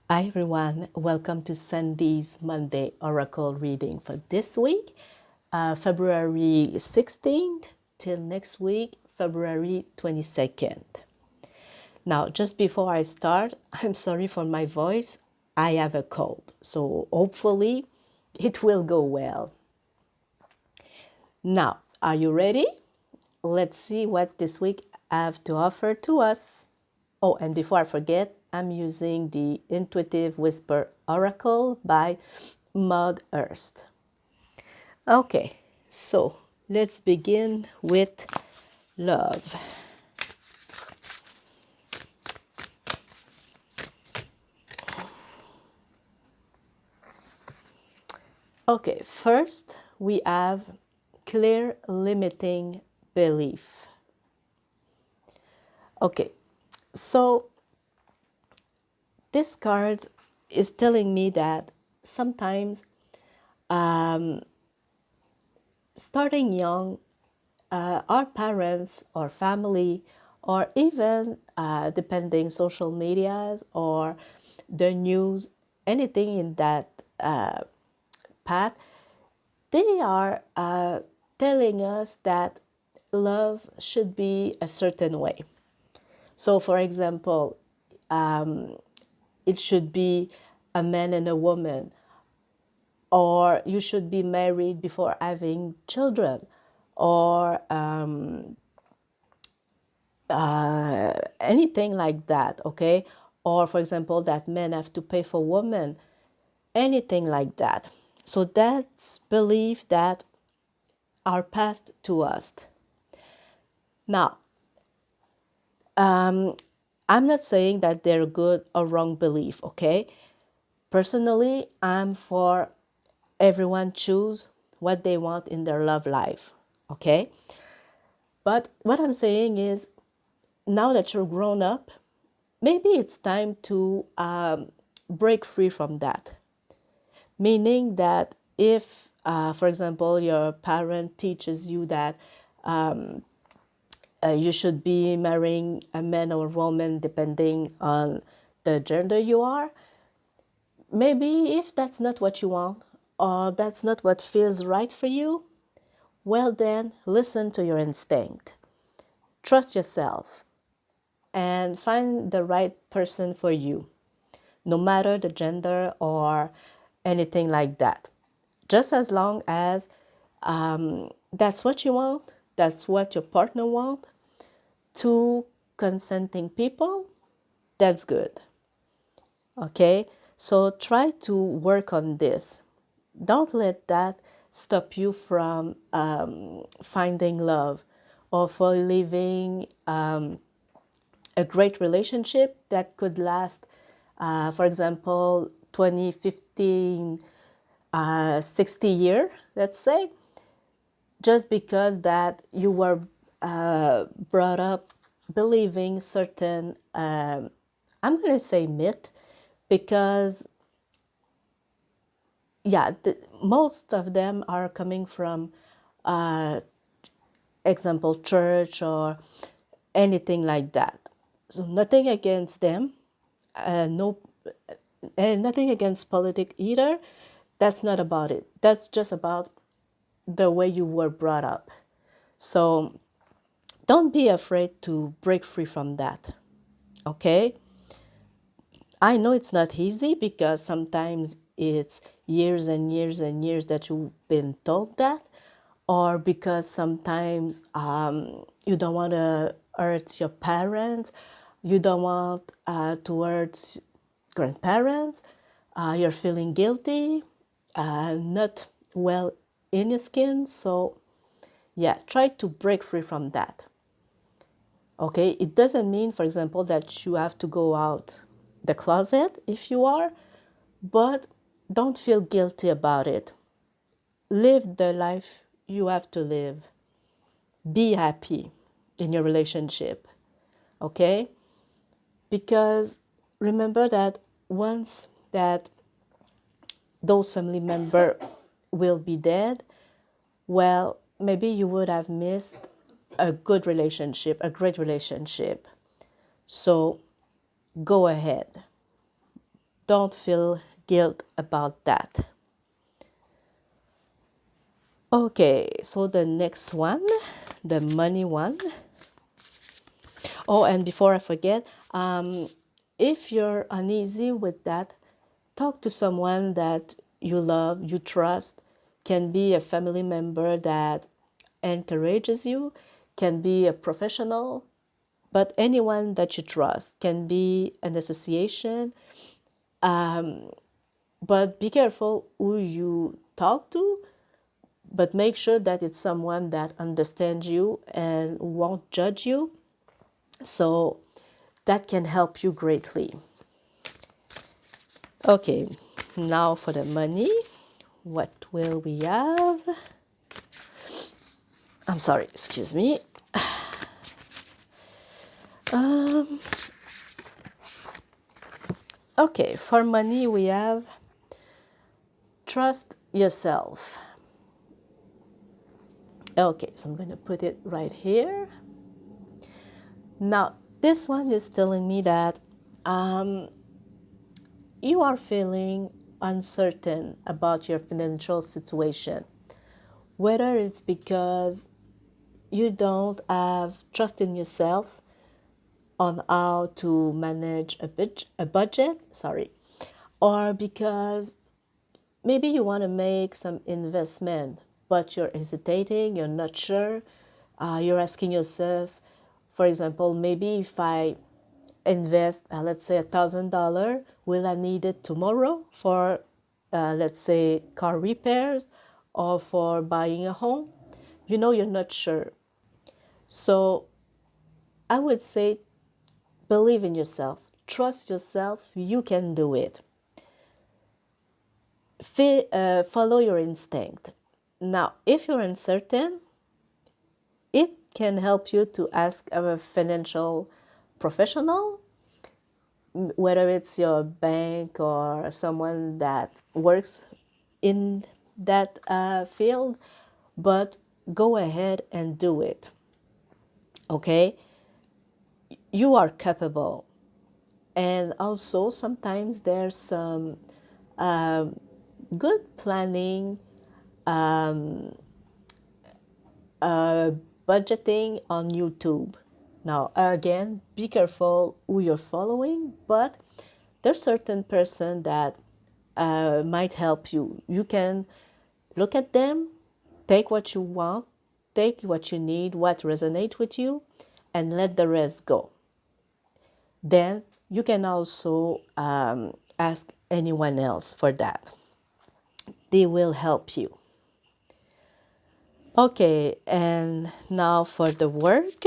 Hi everyone, welcome to Sandy's Monday Oracle reading for this week, February 16th till next week, February 22nd. Now, just before I start, I'm sorry for my voice. I have a cold, so hopefully it will go well. Now, are you ready? Let's see what this week have to offer to us. Oh, and before I forget, I'm using the Intuitive Whisper Oracle by Maud Hurst. Okay, so let's begin with love. Okay, first we have clear limiting belief. Okay, so this card is telling me that sometimes starting young, our parents or family, or even depending social medias or the news, anything in that path, they are telling us that love should be a certain way. So, for example, it should be a man and a woman, or you should be married before having children, or anything like that, okay? Or, for example, that men have to pay for women, anything like that. So that's belief that are passed to us. Now, I'm not saying that they're good or wrong belief, okay? Personally, I'm for everyone choose what they want in their love life, okay? But what I'm saying is, now that you're grown up, maybe it's time to break free from that. Meaning that if, for example, your parent teaches you that you should be marrying a man or a woman depending on the gender you are, maybe if that's not what you want or that's not what feels right for you, well then listen to your instinct. Trust yourself and find the right person for you, no matter the gender or anything like that. Just as long as that's what you want, that's what your partner wants, two consenting people, that's good. Okay? So try to work on this. Don't let that stop you from finding love or for living a great relationship that could last, for example, 20, 15, 60 year, let's say, just because that you were brought up believing certain, I'm going to say myth, because yeah, most of them are coming from, example, church or anything like that. So nothing against them, no, and nothing against politics either. That's not about it. That's just about the way you were brought up. So don't be afraid to break free from that. Okay? I know it's not easy because sometimes it's years and years and years that you've been told that, or because sometimes you don't want to hurt your parents, you don't want to hurt grandparents, you're feeling guilty, not well in your skin. So, yeah, try to break free from that. Okay, it doesn't mean, for example, that you have to go out the closet if you are, but don't feel guilty about it. Live the life you have to live. Be happy in your relationship, okay? Because remember that once that those family member will be dead, well, maybe you would have missed a good relationship, a great relationship. So go ahead. Don't feel guilt about that. Okay, so the next one, the money one. Oh, and before I forget, if you're uneasy with that, talk to someone that you love, you trust, can be a family member that encourages you, can be a professional, but anyone that you trust can be an association. But be careful who you talk to, but make sure that it's someone that understands you and won't judge you. So that can help you greatly. Okay, now for the money. What will we have? I'm sorry, excuse me. Um, okay, for money we have trust yourself. Okay, so I'm going to put it right here. Now, this one is telling me that you are feeling uncertain about your financial situation, whether it's because you don't have trust in yourself on how to manage a budget, or because maybe you want to make some investment, but you're hesitating, you're not sure. You're asking yourself, for example, maybe if I invest, let's say $1,000, will I need it tomorrow for, let's say, car repairs or for buying a home? You know, you're not sure. So I would say believe in yourself, trust yourself, you can do it. Follow your instinct. Now, if you're uncertain, it can help you to ask a financial professional, whether it's your bank or someone that works in that field, but go ahead and do it. Okay? You are capable. And also, sometimes there's some good planning, budgeting on YouTube. Now, again, be careful who you're following, but there's certain person that might help you. You can look at them, take what you want, take what you need, what resonates with you, and let the rest go. Then you can also ask anyone else for that. They will help you. Okay, and now for the work.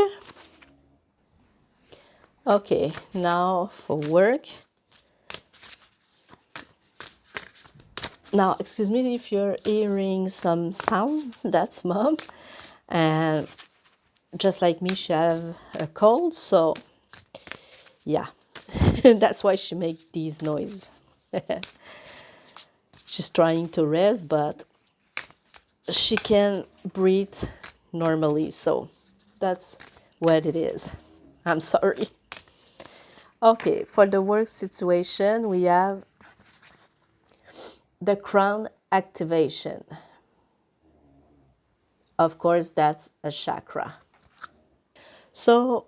Okay, now for work. Now, excuse me if you're hearing some sound, that's mom. And just like me, she have a cold, so yeah, that's why she makes these noises. She's trying to rest, but she can breathe normally, so that's what it is. I'm sorry. Okay, for the work situation, we have the crown activation. Of course, that's a chakra. So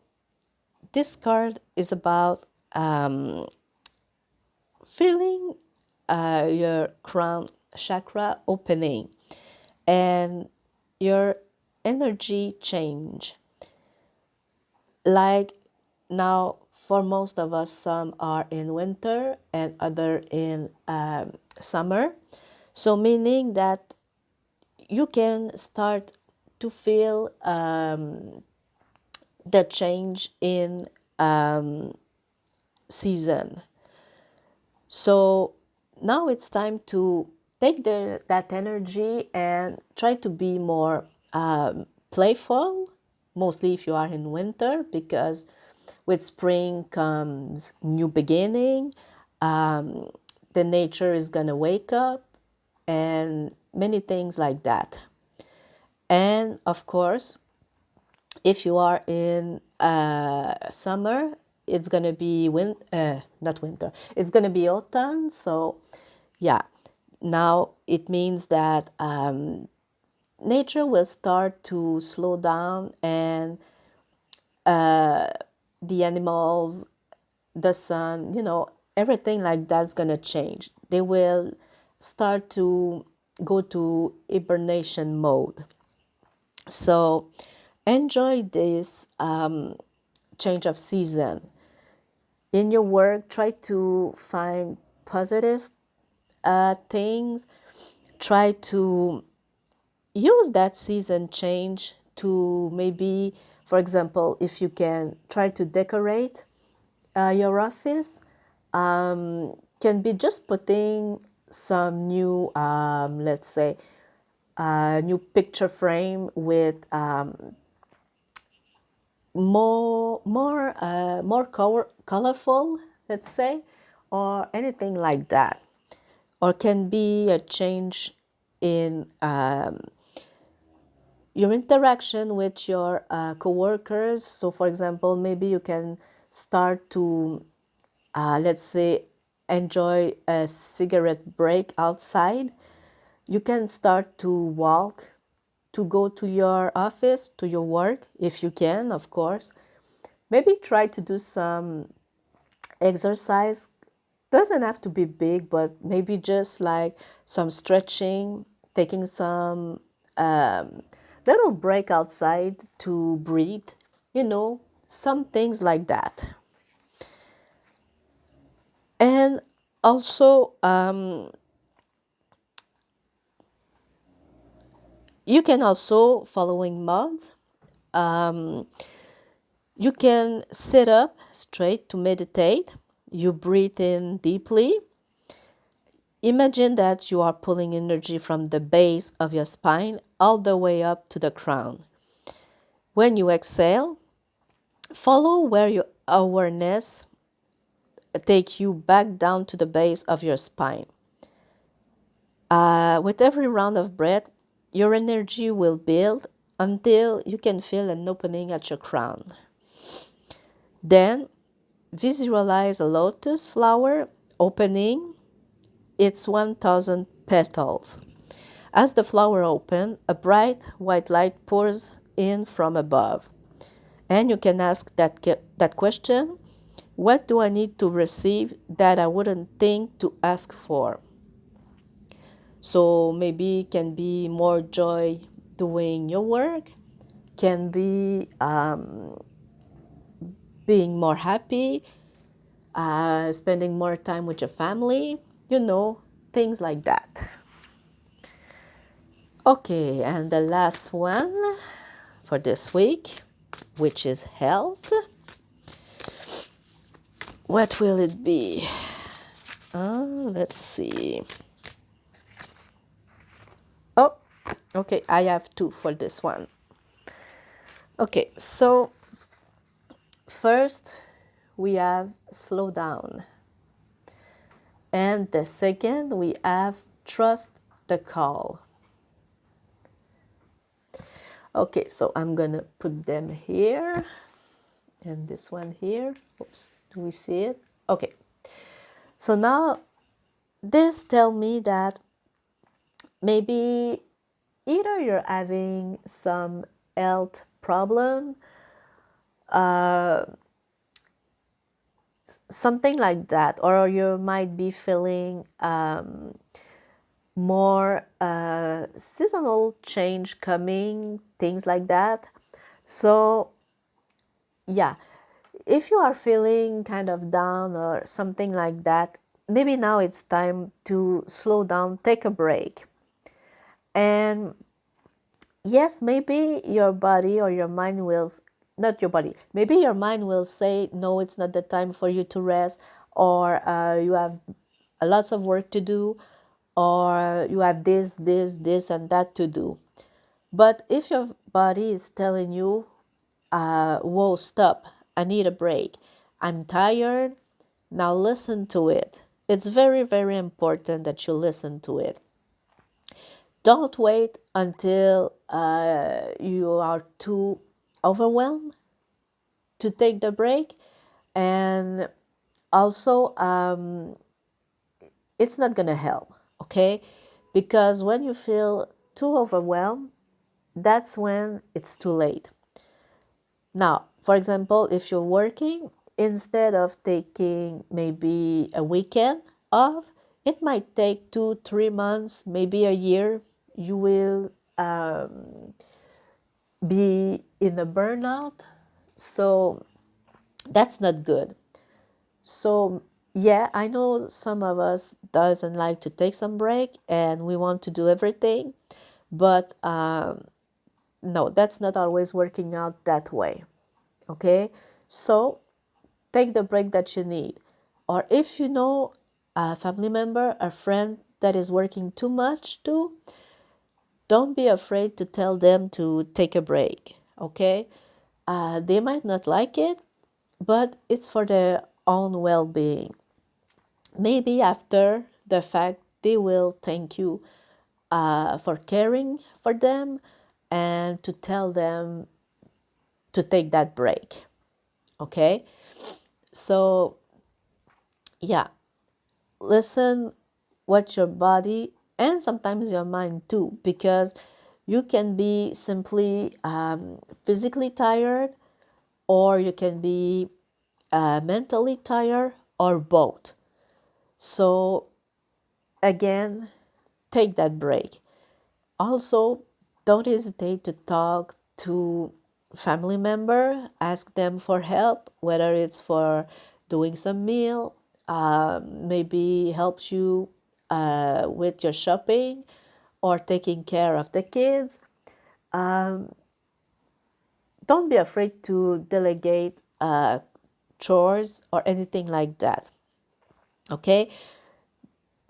this card is about feeling your crown chakra opening and your energy change. Like now, for most of us, some are in winter and other in summer. So meaning that you can start to feel the change in season. So now it's time to take that energy and try to be more playful, mostly if you are in winter, because with spring comes new beginning. The nature is going to wake up. and many things like that. And of course, if you are in summer, it's gonna be not winter. It's gonna be autumn. So, yeah, now it means that nature will start to slow down, and the animals, the sun, everything like that's gonna change. They will start to go to hibernation mode. So enjoy this change of season. In your work, try to find positive things. Try to use that season change to maybe, for example, if you can try to decorate your office, can be just putting some new, let's say, new picture frame with more colorful, let's say, or anything like that, or can be a change in your interaction with your coworkers. So, for example, maybe you can start to, let's say, enjoy a cigarette break outside. You can start to walk to go to your office, to your work, if you can, of course. Maybe try to do some exercise. Doesn't have to be big, but maybe just like some stretching, taking some little break outside to breathe, some things like that. And also, you can also, following mods, you can sit up straight to meditate. You breathe in deeply. Imagine that you are pulling energy from the base of your spine all the way up to the crown. When you exhale, follow where your awareness take you back down to the base of your spine. With every round of breath, your energy will build until you can feel an opening at your crown. Then visualize a lotus flower opening its 1,000 petals. As the flower opens, a bright white light pours in from above. And you can ask that question, what do I need to receive that I wouldn't think to ask for? So maybe it can be more joy doing your work, can be being more happy, spending more time with your family, things like that. Okay, and the last one for this week, which is health. What will it be? Let's see. Oh, okay, I have two for this one. Okay, so first we have slow down. And the second we have trust the call. Okay, so I'm gonna put them here and this one here. Oops, do we see it? Okay, so now this tell me that maybe either you're having some health problem, something like that, or you might be feeling more seasonal change coming, things like that. So yeah, if you are feeling kind of down or something like that, maybe now it's time to slow down, take a break. And yes, maybe your body or your mind will, not your body, maybe your mind will say, no, it's not the time for you to rest, or you have lots of work to do, or you have this, and that to do. But if your body is telling you, whoa, stop, I need a break, I'm tired, now listen to it. It's very, very important that you listen to it. Don't wait until you are too overwhelmed to take the break. And also, it's not going to help, okay? Because when you feel too overwhelmed, that's when it's too late. Now, for example, if you're working, instead of taking maybe a weekend off, it might take 2, 3 months, maybe a year. You will be in a burnout. So that's not good. So yeah, I know some of us doesn't like to take some break and we want to do everything, but no, that's not always working out that way. Okay, so take the break that you need. Or if you know a family member, a friend that is working too much too, don't be afraid to tell them to take a break. Okay, they might not like it, but it's for their own well-being. Maybe after the fact, they will thank you for caring for them and to tell them to take that break. Okay? So, yeah, listen what your body and sometimes your mind too, because you can be simply physically tired, or you can be mentally tired, or both. So, again, take that break. Also, don't hesitate to talk to family member, ask them for help, whether it's for doing some meal, maybe helps you with your shopping or taking care of the kids. Don't be afraid to delegate chores or anything like that. Okay?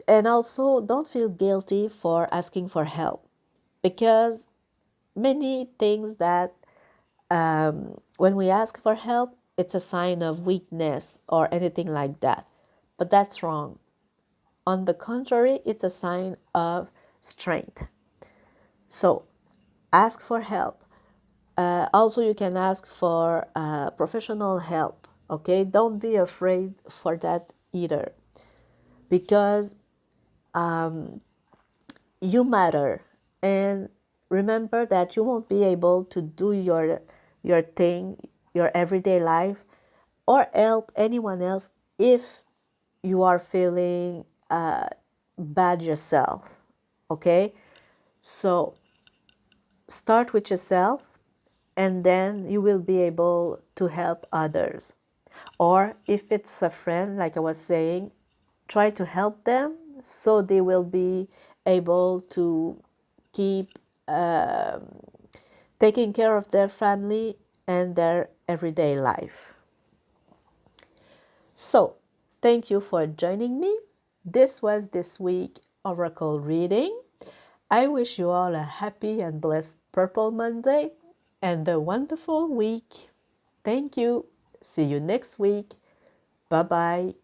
And also, don't feel guilty for asking for help, because many things that when we ask for help, it's a sign of weakness or anything like that. But that's wrong. On the contrary, it's a sign of strength. So ask for help. Also, you can ask for professional help. Okay, don't be afraid for that either, because you matter. And remember that you won't be able to do your thing, your everyday life, or help anyone else if you are feeling bad yourself. Okay, so start with yourself, and then you will be able to help others. Or if it's a friend, like I was saying, try to help them so they will be able to keep taking care of their family and their everyday life. So, thank you for joining me. This was this week Oracle reading. I wish you all a happy and blessed Purple Monday and a wonderful week. Thank you. See you next week. Bye bye.